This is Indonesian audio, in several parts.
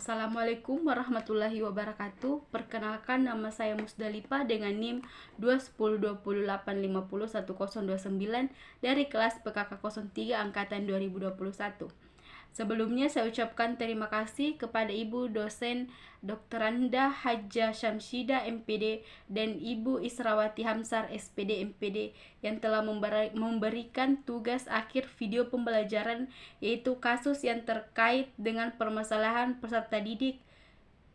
Assalamualaikum warahmatullahi wabarakatuh. Perkenalkan, nama saya Musdalifah dengan NIM 21028501029 dari kelas PKK 03 angkatan 2021. Sebelumnya saya ucapkan terima kasih kepada Ibu dosen Dr. Randa Hajjah Syamsida MPD dan Ibu Israwati Hamsar SPD MPD yang telah memberikan tugas akhir video pembelajaran, yaitu kasus yang terkait dengan permasalahan peserta didik,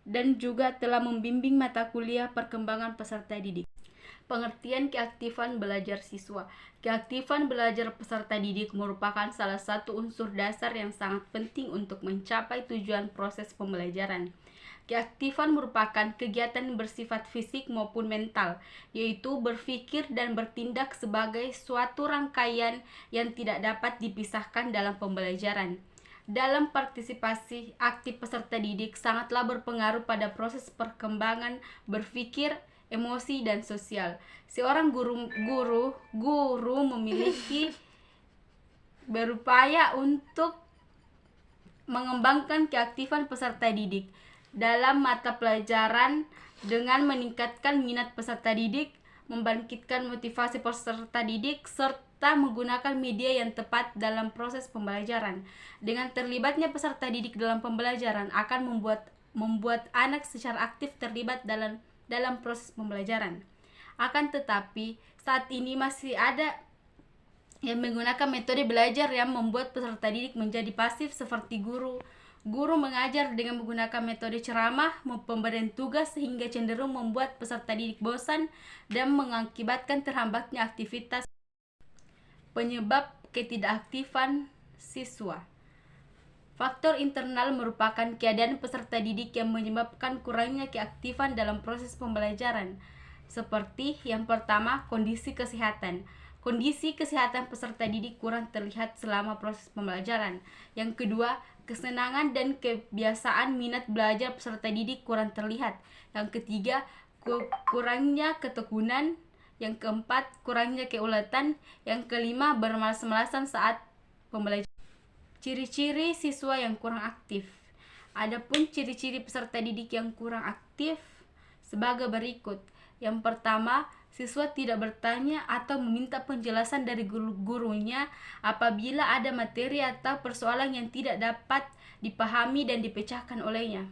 dan juga telah membimbing mata kuliah perkembangan peserta didik. Pengertian keaktifan belajar siswa. Keaktifan belajar peserta didik merupakan salah satu unsur dasar yang sangat penting untuk mencapai tujuan proses pembelajaran. Keaktifan merupakan kegiatan bersifat fisik maupun mental, yaitu berpikir dan bertindak sebagai suatu rangkaian yang tidak dapat dipisahkan dalam pembelajaran. Dalam partisipasi aktif peserta didik sangatlah berpengaruh pada proses perkembangan berpikir, emosi, dan sosial. Seorang guru memiliki berupaya untuk mengembangkan keaktifan peserta didik dalam mata pelajaran dengan meningkatkan minat peserta didik, membangkitkan motivasi peserta didik, serta menggunakan media yang tepat dalam proses pembelajaran. Dengan terlibatnya peserta didik dalam pembelajaran akan membuat anak secara aktif terlibat dalam proses pembelajaran. Akan tetapi, saat ini masih ada yang menggunakan metode belajar yang membuat peserta didik menjadi pasif seperti guru. Guru mengajar dengan menggunakan metode ceramah, pemberian tugas, sehingga cenderung membuat peserta didik bosan dan mengakibatkan terhambatnya aktivitas. Penyebab ketidakaktifan siswa. Faktor internal merupakan keadaan peserta didik yang menyebabkan kurangnya keaktifan dalam proses pembelajaran. Seperti yang pertama, kondisi kesehatan. Kondisi kesehatan peserta didik kurang terlihat selama proses pembelajaran. Yang kedua, kesenangan dan kebiasaan minat belajar peserta didik kurang terlihat. Yang ketiga, kurangnya ketekunan. Yang keempat, kurangnya keuletan. Yang kelima, bermalas-malasan saat pembelajaran. Ciri-ciri siswa yang kurang aktif. Adapun ciri-ciri peserta didik yang kurang aktif sebagai berikut. Yang pertama, siswa tidak bertanya atau meminta penjelasan dari gurunya apabila ada materi atau persoalan yang tidak dapat dipahami dan dipecahkan olehnya.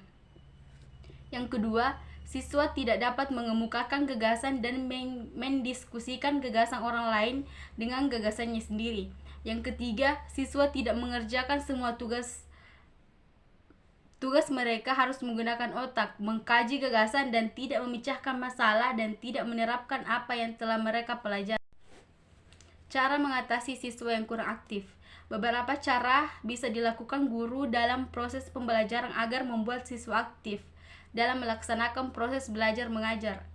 Yang kedua, siswa tidak dapat mengemukakan gagasan dan mendiskusikan gagasan orang lain dengan gagasannya sendiri. Yang ketiga, siswa tidak mengerjakan semua tugas mereka harus menggunakan otak, mengkaji gagasan dan tidak memecahkan masalah dan tidak menerapkan apa yang telah mereka pelajari. Cara mengatasi siswa yang kurang aktif. Beberapa cara bisa dilakukan guru dalam proses pembelajaran agar membuat siswa aktif dalam melaksanakan proses belajar mengajar.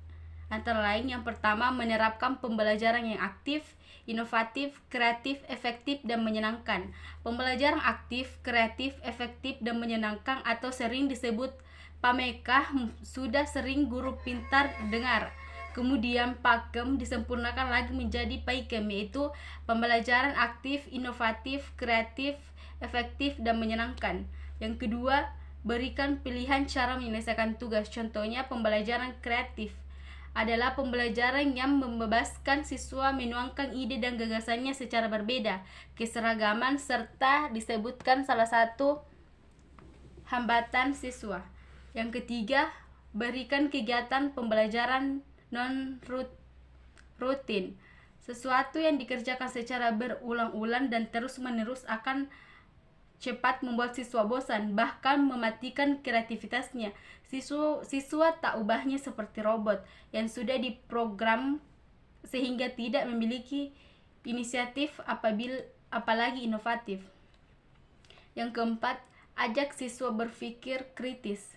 Antara lain, yang pertama, menerapkan pembelajaran yang aktif, inovatif, kreatif, efektif, dan menyenangkan. Pembelajaran aktif, kreatif, efektif, dan menyenangkan atau sering disebut PAMEKA sudah sering guru pintar dengar. Kemudian PAKEM disempurnakan lagi menjadi PAIKEM, yaitu pembelajaran aktif, inovatif, kreatif, efektif, dan menyenangkan. Yang kedua, berikan pilihan cara menyelesaikan tugas. Contohnya, pembelajaran kreatif adalah pembelajaran yang membebaskan siswa menuangkan ide dan gagasannya secara berbeda, keseragaman, serta disebutkan salah satu hambatan siswa. Yang ketiga, berikan kegiatan pembelajaran non-rutin. Sesuatu yang dikerjakan secara berulang-ulang dan terus-menerus akan cepat membuat siswa bosan, bahkan mematikan kreativitasnya. Siswa tak ubahnya seperti robot yang sudah diprogram sehingga tidak memiliki inisiatif apalagi inovatif. Yang keempat, ajak siswa berpikir kritis.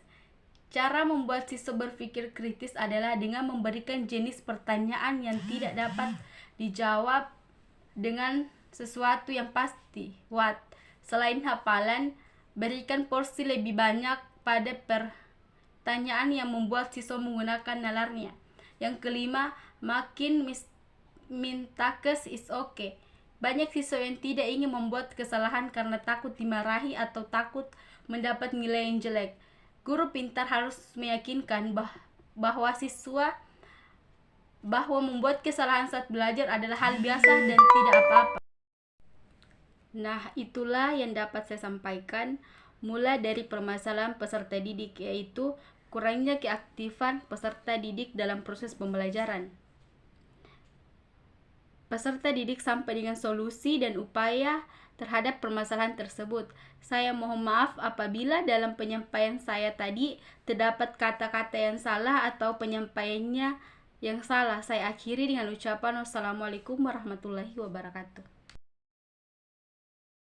Cara membuat siswa berpikir kritis adalah dengan memberikan jenis pertanyaan yang tidak dapat dijawab dengan sesuatu yang pasti. Selain hafalan, berikan porsi lebih banyak pada pertanyaan yang membuat siswa menggunakan nalarnya. Yang kelima, makin mintakes is okay. Banyak siswa yang tidak ingin membuat kesalahan karena takut dimarahi atau takut mendapat nilai yang jelek. Guru pintar harus meyakinkan bahwa siswa bahwa membuat kesalahan saat belajar adalah hal biasa dan tidak apa-apa. Nah, itulah yang dapat saya sampaikan mulai dari permasalahan peserta didik, yaitu kurangnya keaktifan peserta didik dalam proses pembelajaran. Peserta didik sampai dengan solusi dan upaya terhadap permasalahan tersebut. Saya mohon maaf apabila dalam penyampaian saya tadi terdapat kata-kata yang salah atau penyampaiannya yang salah. Saya akhiri dengan ucapan wassalamualaikum warahmatullahi wabarakatuh.